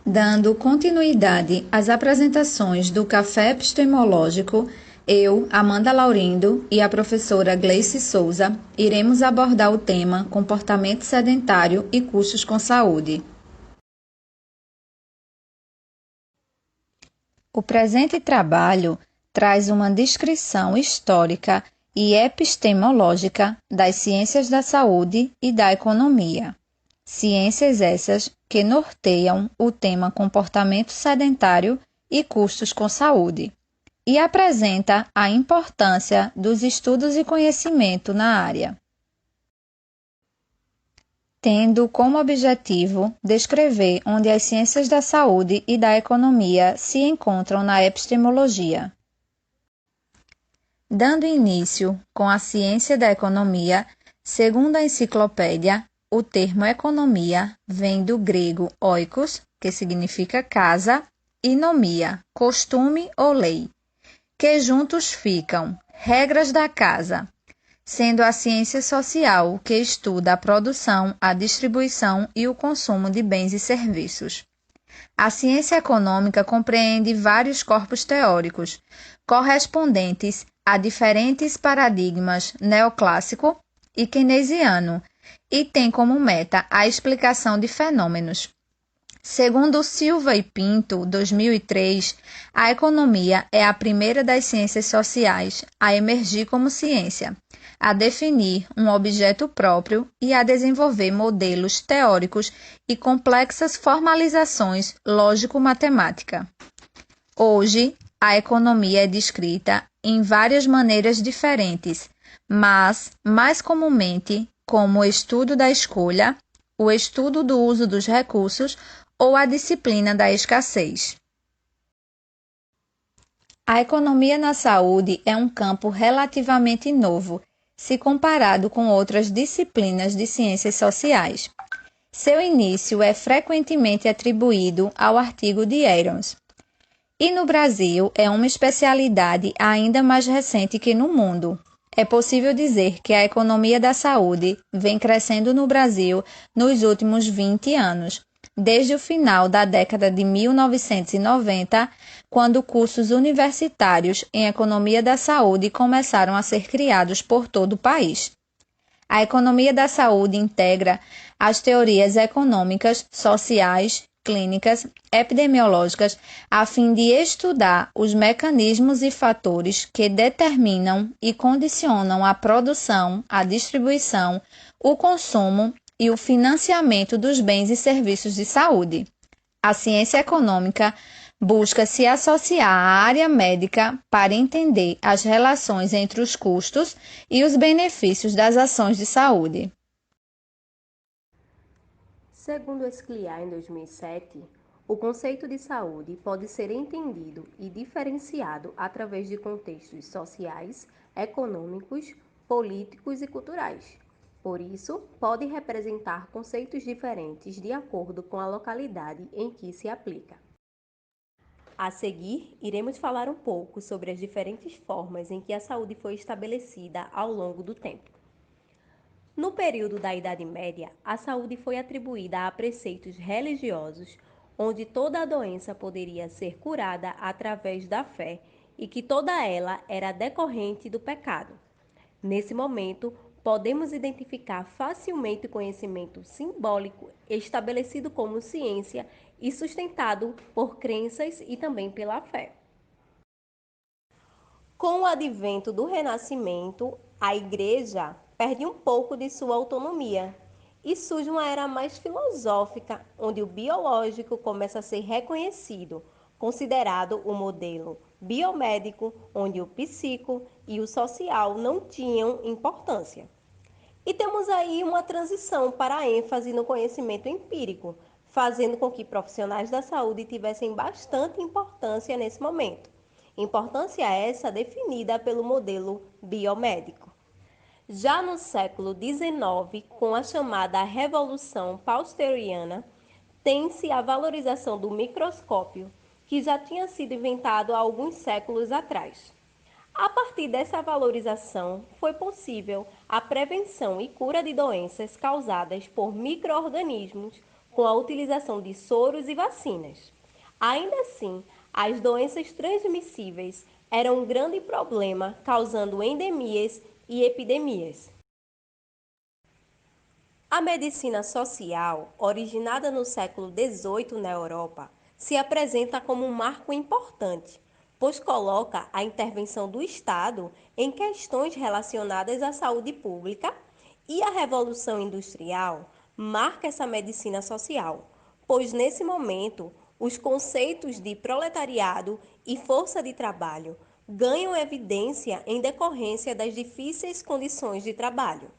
Dando continuidade às apresentações do Café Epistemológico, eu, Amanda Laurindo e a professora Gleice Souza iremos abordar o tema comportamento sedentário e custos com saúde. O presente trabalho traz uma descrição histórica e epistemológica das ciências da saúde e da economia. Ciências essas que norteiam o tema comportamento sedentário e custos com saúde, e apresenta a importância dos estudos e conhecimento na área, tendo como objetivo descrever onde as ciências da saúde e da economia se encontram na epistemologia. Dando início com a ciência da economia, segundo a enciclopédia, o termo economia vem do grego oikos, que significa casa, e nomia, costume ou lei, que juntos ficam regras da casa, sendo a ciência social que estuda a produção, a distribuição e o consumo de bens e serviços. A ciência econômica compreende vários corpos teóricos, correspondentes a diferentes paradigmas neoclássico e keynesiano, e tem como meta a explicação de fenômenos. Segundo Silva e Pinto, 2003, a economia é a primeira das ciências sociais a emergir como ciência, a definir um objeto próprio e a desenvolver modelos teóricos e complexas formalizações lógico-matemática. Hoje, a economia é descrita em várias maneiras diferentes, mas, mais comumente, como o estudo da escolha, o estudo do uso dos recursos ou a disciplina da escassez. A economia na saúde é um campo relativamente novo, se comparado com outras disciplinas de ciências sociais. Seu início é frequentemente atribuído ao artigo de Aarons. E no Brasil é uma especialidade ainda mais recente que no mundo. É possível dizer que a economia da saúde vem crescendo no Brasil nos últimos 20 anos, desde o final da década de 1990, quando cursos universitários em economia da saúde começaram a ser criados por todo o país. A economia da saúde integra as teorias econômicas, sociais, clínicas, epidemiológicas, a fim de estudar os mecanismos e fatores que determinam e condicionam a produção, a distribuição, o consumo e o financiamento dos bens e serviços de saúde. A ciência econômica busca se associar à área médica para entender as relações entre os custos e os benefícios das ações de saúde. Segundo Scliar, em 2007, o conceito de saúde pode ser entendido e diferenciado através de contextos sociais, econômicos, políticos e culturais. Por isso, pode representar conceitos diferentes de acordo com a localidade em que se aplica. A seguir, iremos falar um pouco sobre as diferentes formas em que a saúde foi estabelecida ao longo do tempo. No período da Idade Média, a saúde foi atribuída a preceitos religiosos, onde toda a doença poderia ser curada através da fé e que toda ela era decorrente do pecado. Nesse momento, podemos identificar facilmente o conhecimento simbólico estabelecido como ciência e sustentado por crenças e também pela fé. Com o advento do Renascimento, a Igreja perde um pouco de sua autonomia e surge uma era mais filosófica, onde o biológico começa a ser reconhecido, considerado o modelo biomédico, onde o psico e o social não tinham importância. E temos aí uma transição para a ênfase no conhecimento empírico, fazendo com que profissionais da saúde tivessem bastante importância nesse momento. Importância essa definida pelo modelo biomédico. Já no século XIX, com a chamada Revolução Pasteuriana, tem-se a valorização do microscópio, que já tinha sido inventado há alguns séculos atrás. A partir dessa valorização, foi possível a prevenção e cura de doenças causadas por micro-organismos, com a utilização de soros e vacinas. Ainda assim, as doenças transmissíveis eram um grande problema, causando endemias e epidemias. A medicina social, originada no século XVIII na Europa, se apresenta como um marco importante, pois coloca a intervenção do Estado em questões relacionadas à saúde pública, e a Revolução Industrial marca essa medicina social, pois nesse momento os conceitos de proletariado e força de trabalho ganham evidência em decorrência das difíceis condições de trabalho.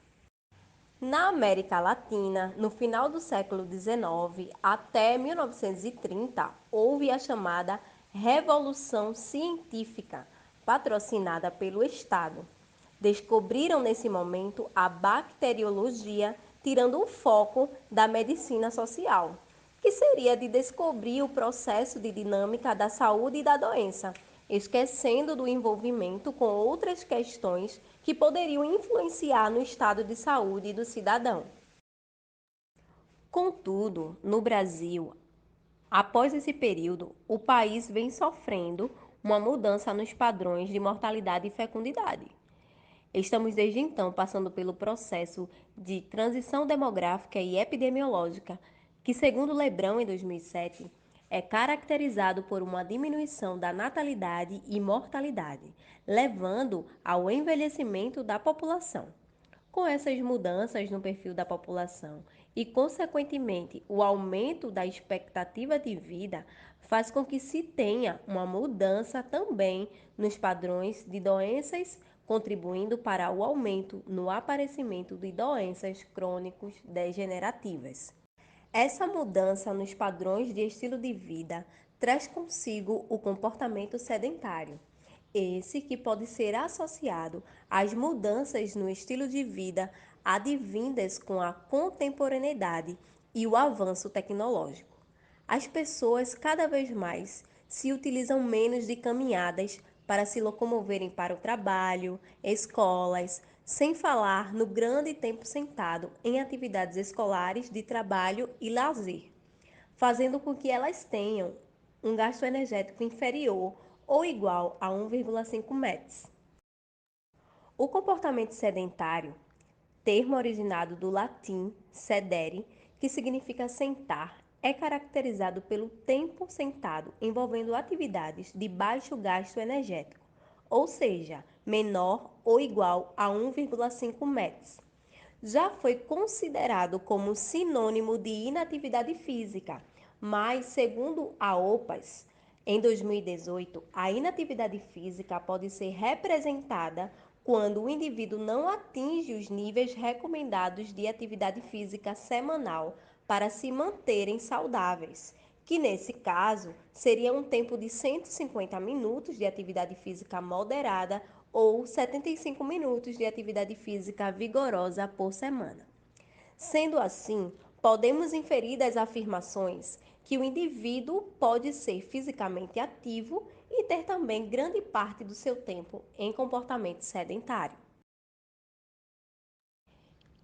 Na América Latina, no final do século XIX até 1930, houve a chamada Revolução Científica, patrocinada pelo Estado. Descobriram nesse momento a bacteriologia, tirando o foco da medicina social, que seria de descobrir o processo de dinâmica da saúde e da doença, esquecendo do envolvimento com outras questões que poderiam influenciar no estado de saúde do cidadão. Contudo, no Brasil, após esse período, o país vem sofrendo uma mudança nos padrões de mortalidade e fecundidade. Estamos desde então passando pelo processo de transição demográfica e epidemiológica, que, segundo Lebrão, em 2007, é caracterizado por uma diminuição da natalidade e mortalidade, levando ao envelhecimento da população. Com essas mudanças no perfil da população e, consequentemente, o aumento da expectativa de vida, faz com que se tenha uma mudança também nos padrões de doenças, contribuindo para o aumento no aparecimento de doenças crônicas degenerativas. Essa mudança nos padrões de estilo de vida traz consigo o comportamento sedentário, esse que pode ser associado às mudanças no estilo de vida advindas com a contemporaneidade e o avanço tecnológico. As pessoas cada vez mais se utilizam menos de caminhadas para se locomoverem para o trabalho, escolas, sem falar no grande tempo sentado em atividades escolares, de trabalho e lazer, fazendo com que elas tenham um gasto energético inferior ou igual a 1,5 metros. O comportamento sedentário, termo originado do latim sedere, que significa sentar, é caracterizado pelo tempo sentado envolvendo atividades de baixo gasto energético, ou seja, menor ou igual a 1,5 metros. Já foi considerado como sinônimo de inatividade física, mas, segundo a OPAS, em 2018, a inatividade física pode ser representada quando o indivíduo não atinge os níveis recomendados de atividade física semanal para se manterem saudáveis, que nesse caso seria um tempo de 150 minutos de atividade física moderada ou 75 minutos de atividade física vigorosa por semana. Sendo assim, podemos inferir das afirmações que o indivíduo pode ser fisicamente ativo e ter também grande parte do seu tempo em comportamento sedentário.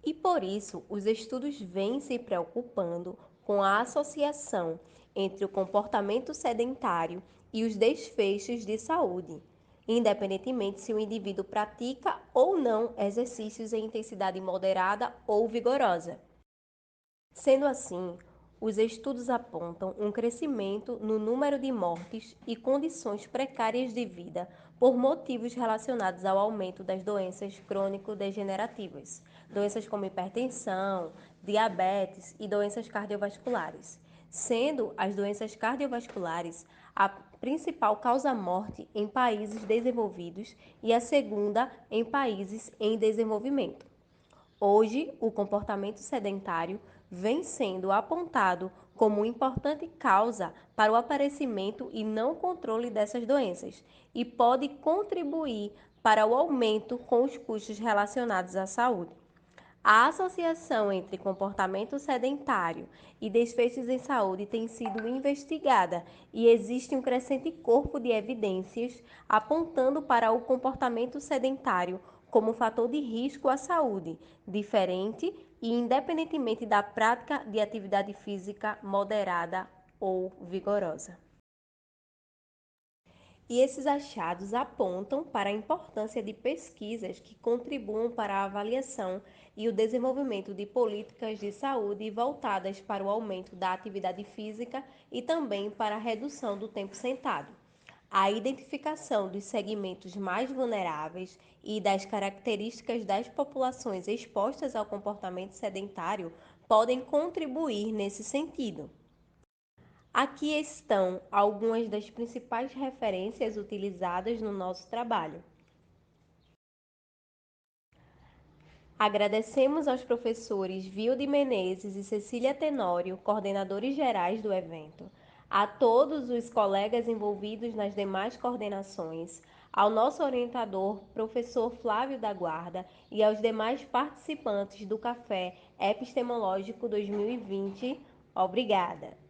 E por isso, os estudos vêm se preocupando com a associação entre o comportamento sedentário e os desfechos de saúde, independentemente se o indivíduo pratica ou não exercícios em intensidade moderada ou vigorosa. Sendo assim, os estudos apontam um crescimento no número de mortes e condições precárias de vida por motivos relacionados ao aumento das doenças crônico-degenerativas, doenças como hipertensão, diabetes e doenças cardiovasculares, sendo as doenças cardiovasculares a principal causa-morte em países desenvolvidos e a segunda em países em desenvolvimento. Hoje, o comportamento sedentário vem sendo apontado como importante causa para o aparecimento e não controle dessas doenças e pode contribuir para o aumento com os custos relacionados à saúde. A associação entre comportamento sedentário e desfechos em saúde tem sido investigada e existe um crescente corpo de evidências apontando para o comportamento sedentário como fator de risco à saúde, diferente e independentemente da prática de atividade física moderada ou vigorosa. E esses achados apontam para a importância de pesquisas que contribuam para a avaliação e o desenvolvimento de políticas de saúde voltadas para o aumento da atividade física e também para a redução do tempo sentado. A identificação dos segmentos mais vulneráveis e das características das populações expostas ao comportamento sedentário podem contribuir nesse sentido. Aqui estão algumas das principais referências utilizadas no nosso trabalho. Agradecemos aos professores Vilde Menezes e Cecília Tenório, coordenadores gerais do evento, a todos os colegas envolvidos nas demais coordenações, ao nosso orientador, professor Flávio da Guarda, e aos demais participantes do Café Epistemológico 2020. Obrigada!